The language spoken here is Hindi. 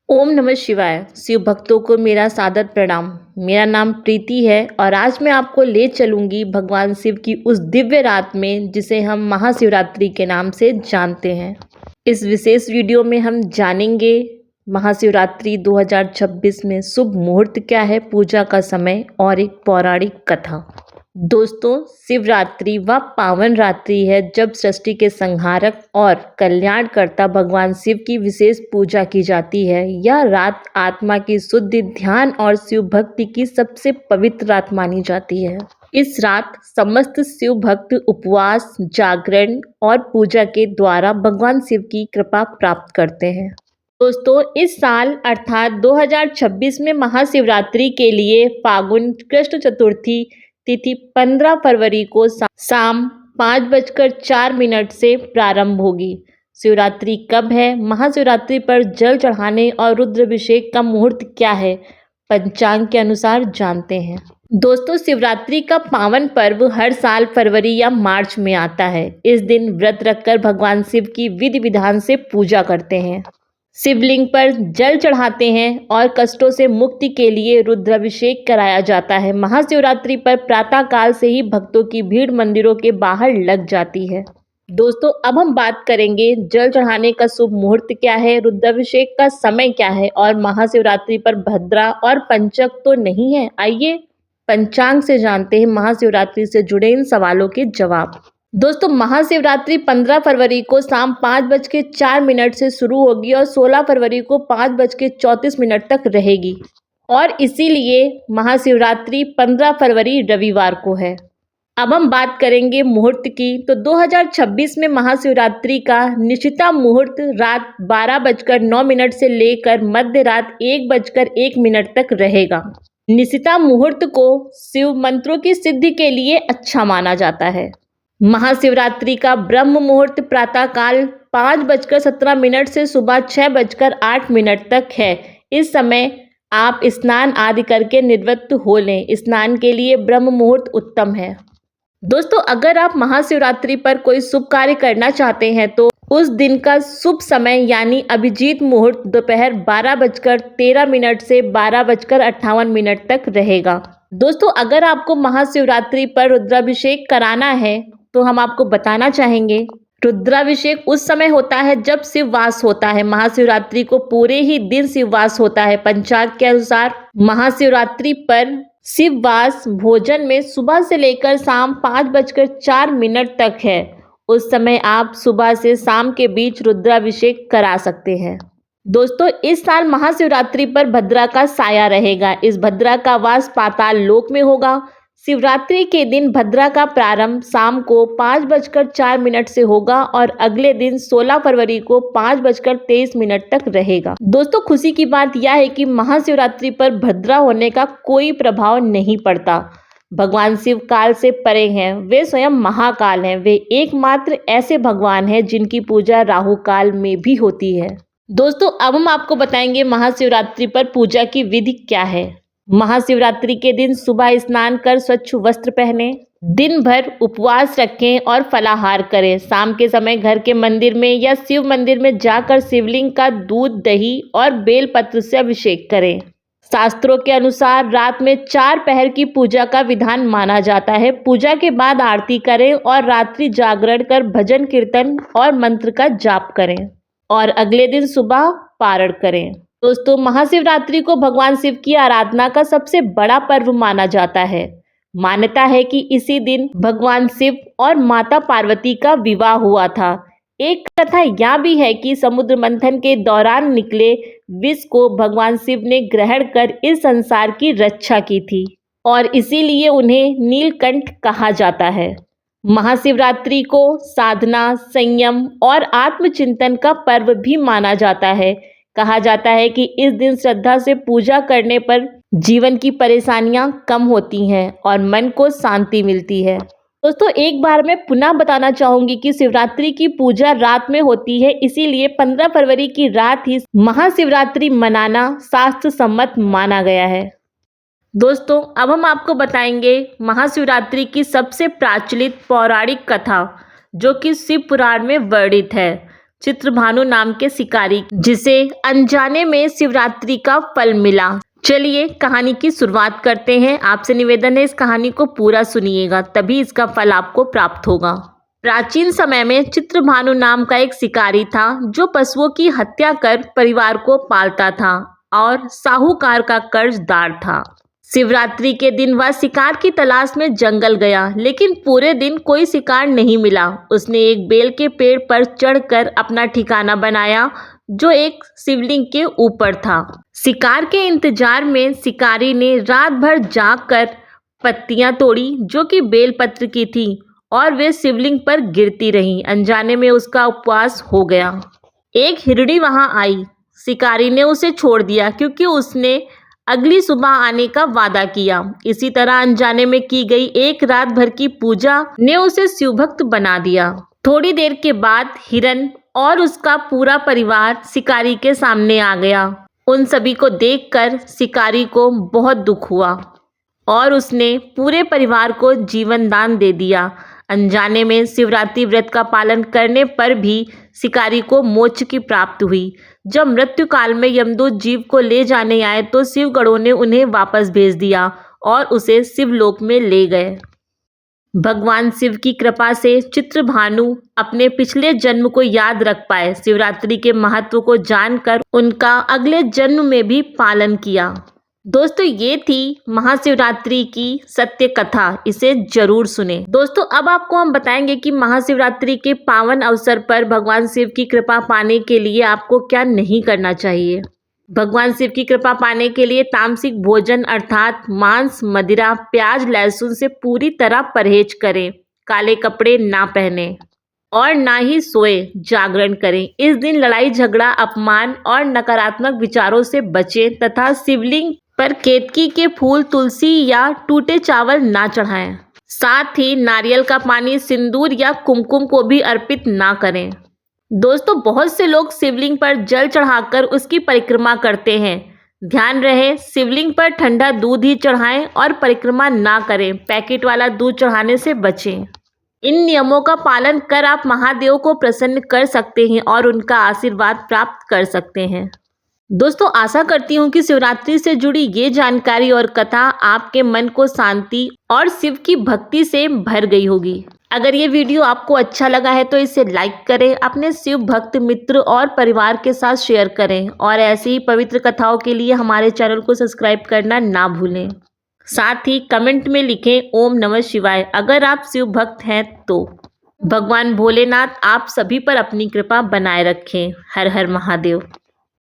ओम नमः शिवाय। शिव भक्तों को मेरा सादर प्रणाम। मेरा नाम प्रीति है और आज मैं आपको ले चलूंगी भगवान शिव की उस दिव्य रात में जिसे हम महाशिवरात्रि के नाम से जानते हैं। इस विशेष वीडियो में हम जानेंगे महाशिवरात्रि 2026 में शुभ मुहूर्त क्या है, पूजा का समय और एक पौराणिक कथा। दोस्तों, शिवरात्रि वह पावन रात्रि है जब सृष्टि के संहारक और कल्याणकर्ता भगवान शिव की विशेष पूजा की जाती है। यह रात आत्मा की शुद्धि, ध्यान और शिव भक्ति की सबसे पवित्र रात मानी जाती है। इस रात समस्त शिव भक्त उपवास, जागरण और पूजा के द्वारा भगवान शिव की कृपा प्राप्त करते हैं। दोस्तों, इस साल अर्थात 2026 में महाशिवरात्रि के लिए फागुन कृष्ण चतुर्थी तिथि 15 फरवरी को शाम 5:04 से प्रारंभ होगी। शिवरात्रि कब है? महाशिवरात्रि पर जल चढ़ाने और रुद्राभिषेक का मुहूर्त क्या है, पंचांग के अनुसार जानते हैं। दोस्तों, शिवरात्रि का पावन पर्व हर साल फरवरी या मार्च में आता है। इस दिन व्रत रखकर भगवान शिव की विधि विधान से पूजा करते हैं, शिवलिंग पर जल चढ़ाते हैं और कष्टों से मुक्ति के लिए रुद्राभिषेक कराया जाता है। महाशिवरात्रि पर प्रातः काल से ही भक्तों की भीड़ मंदिरों के बाहर लग जाती है। दोस्तों, अब हम बात करेंगे जल चढ़ाने का शुभ मुहूर्त क्या है, रुद्राभिषेक का समय क्या है और महाशिवरात्रि पर भद्रा और पंचक तो नहीं है। आइए पंचांग से जानते हैं महाशिवरात्रि से जुड़े इन सवालों के जवाब। दोस्तों, महाशिवरात्रि 15 फरवरी को शाम 5:04 से शुरू होगी और 16 फरवरी को 5:34 तक रहेगी और इसीलिए महाशिवरात्रि 15 फरवरी रविवार को है। अब हम बात करेंगे मुहूर्त की। तो 2026 में महाशिवरात्रि का निश्चिता मुहूर्त रात 12:09 से लेकर मध्य रात 1:01 तक रहेगा। निश्चिता मुहूर्त को शिव मंत्रों की सिद्धि के लिए अच्छा माना जाता है। महाशिवरात्रि का ब्रह्म मुहूर्त प्रातः काल 5:17 से सुबह 6:08 तक है। इस समय आप स्नान आदि करके निवृत्त हो लें। स्नान के लिए ब्रह्म मुहूर्त उत्तम है। दोस्तों, अगर आप महाशिवरात्रि पर कोई शुभ कार्य करना चाहते हैं तो उस दिन का शुभ समय यानी अभिजीत मुहूर्त दोपहर 12:13 से 12:58 तक रहेगा। दोस्तों, अगर आपको महाशिवरात्रि पर रुद्राभिषेक कराना है तो हम आपको बताना चाहेंगे, रुद्राभिषेक उस समय होता है जब शिववास होता है। महाशिवरात्रि को पूरे ही दिन शिववास होता है। पंचांग के अनुसार महाशिवरात्रि पर शिववास भोजन में सुबह से लेकर शाम 5:04 तक है। उस समय आप सुबह से शाम के बीच रुद्राभिषेक करा सकते हैं। दोस्तों, इस साल महाशिवरात्रि पर भद्रा का साया रहेगा। इस भद्रा का वास पाताल लोक में होगा। शिवरात्रि के दिन भद्रा का प्रारंभ शाम को 5:04 से होगा और अगले दिन 16 फरवरी को 5:23 तक रहेगा। दोस्तों, खुशी की बात यह है कि महाशिवरात्रि पर भद्रा होने का कोई प्रभाव नहीं पड़ता। भगवान शिव काल से परे हैं। वे स्वयं महाकाल हैं। वे एकमात्र ऐसे भगवान हैं जिनकी पूजा राहु काल में भी होती है। दोस्तों, अब हम आपको बताएंगे महाशिवरात्रि पर पूजा की विधि क्या है। महाशिवरात्रि के दिन सुबह स्नान कर स्वच्छ वस्त्र पहने, दिन भर उपवास रखें और फलाहार करें। शाम के समय घर के मंदिर में या शिव मंदिर में जाकर शिवलिंग का दूध, दही और बेलपत्र से अभिषेक करें। शास्त्रों के अनुसार रात में 4 पहर की पूजा का विधान माना जाता है। पूजा के बाद आरती करें और रात्रि जागरण कर भजन कीर्तन और मंत्र का जाप करें और अगले दिन सुबह पारण करें। दोस्तों, महाशिवरात्रि को भगवान शिव की आराधना का सबसे बड़ा पर्व माना जाता है। मान्यता है कि इसी दिन भगवान शिव और माता पार्वती का विवाह हुआ था। एक कथा यह भी है कि समुद्र मंथन के दौरान निकले विष को भगवान शिव ने ग्रहण कर इस संसार की रक्षा की थी और इसीलिए उन्हें नीलकंठ कहा जाता है। महाशिवरात्रि को साधना, संयम और आत्मचिंतन का पर्व भी माना जाता है। कहा जाता है कि इस दिन श्रद्धा से पूजा करने पर जीवन की परेशानियां कम होती हैं और मन को शांति मिलती है। दोस्तों, एक बार मैं पुनः बताना चाहूंगी कि शिवरात्रि की पूजा रात में होती है, इसीलिए 15 फरवरी की रात ही महाशिवरात्रि मनाना शास्त्र सम्मत माना गया है। दोस्तों, अब हम आपको बताएंगे महाशिवरात्रि की सबसे प्रचलित पौराणिक कथा जो कि शिव पुराण में वर्णित है। चित्रभानु नाम के शिकारी, जिसे अनजाने में शिवरात्रि का फल मिला। चलिए कहानी की शुरुआत करते हैं। आपसे निवेदन है इस कहानी को पूरा सुनिएगा, तभी इसका फल आपको प्राप्त होगा। प्राचीन समय में चित्रभानु नाम का एक शिकारी था जो पशुओं की हत्या कर परिवार को पालता था और साहूकार का कर्जदार था। शिवरात्रि के दिन वह शिकार की तलाश में जंगल गया, लेकिन पूरे दिन कोई शिकार नहीं मिला। उसने एक बेल के पेड़ पर चढ़कर अपना ठिकाना बनाया जो एक शिवलिंग के ऊपर था। शिकार के इंतजार में शिकारी ने रात भर जागकर पत्तियां तोड़ी जो कि बेलपत्र की थी और वे शिवलिंग पर गिरती रहीं। अनजाने में उसका उपवास हो गया। एक हिरणी वहां आई। शिकारी ने उसे छोड़ दिया क्योंकि उसने अगली सुबह आने का वादा किया। इसी तरह अनजाने में की गई एक रात भर की पूजा ने उसे शिवभक्त बना दिया। थोड़ी देर के बाद हिरन और उसका पूरा परिवार शिकारी के सामने आ गया। उन सभी को देखकर शिकारी को बहुत दुख हुआ और उसने पूरे परिवार को जीवन दान दे दिया। अनजाने में शिवरात्रि व्रत का पालन करने पर भी शिकारी को मोक्ष की प्राप्ति हुई। जब मृत्यु काल में यमदूत जीव को ले जाने आए तो शिवगणों ने उन्हें वापस भेज दिया और उसे शिवलोक में ले गए। भगवान शिव की कृपा से चित्रभानु अपने पिछले जन्म को याद रख पाए। शिवरात्रि के महत्व को जानकर उनका अगले जन्म में भी पालन किया। दोस्तों, ये थी महाशिवरात्रि की सत्य कथा। इसे जरूर सुने। दोस्तों, अब आपको हम बताएंगे कि महाशिवरात्रि के पावन अवसर पर भगवान शिव की कृपा पाने के लिए आपको क्या नहीं करना चाहिए। भगवान शिव की कृपा पाने के लिए तामसिक भोजन अर्थात मांस, मदिरा, प्याज, लहसुन से पूरी तरह परहेज करें। काले कपड़े ना पहने और ना ही सोए, जागरण करें। इस दिन लड़ाई झगड़ा, अपमान और नकारात्मक विचारों से बचें तथा शिवलिंग पर केतकी के फूल, तुलसी या टूटे चावल ना चढ़ाएं। साथ ही नारियल का पानी, सिंदूर या कुमकुम को भी अर्पित ना करें। दोस्तों, बहुत से लोग शिवलिंग पर जल चढ़ाकर उसकी परिक्रमा करते हैं। ध्यान रहे, शिवलिंग पर ठंडा दूध ही चढ़ाएं और परिक्रमा ना करें। पैकेट वाला दूध चढ़ाने से बचें। इन नियमों का पालन कर आप महादेव को प्रसन्न कर सकते हैं और उनका आशीर्वाद प्राप्त कर सकते हैं। दोस्तों, आशा करती हूँ कि शिवरात्रि से जुड़ी ये जानकारी और कथा आपके मन को शांति और शिव की भक्ति से भर गई होगी। अगर ये वीडियो आपको अच्छा लगा है तो इसे लाइक करें, अपने शिव भक्त मित्र और परिवार के साथ शेयर करें और ऐसी ही पवित्र कथाओं के लिए हमारे चैनल को सब्सक्राइब करना ना भूलें। साथ ही कमेंट में लिखें ओम नमः शिवाय अगर आप शिव भक्त हैं तो। भगवान भोलेनाथ आप सभी पर अपनी कृपा बनाए रखें। हर हर महादेव।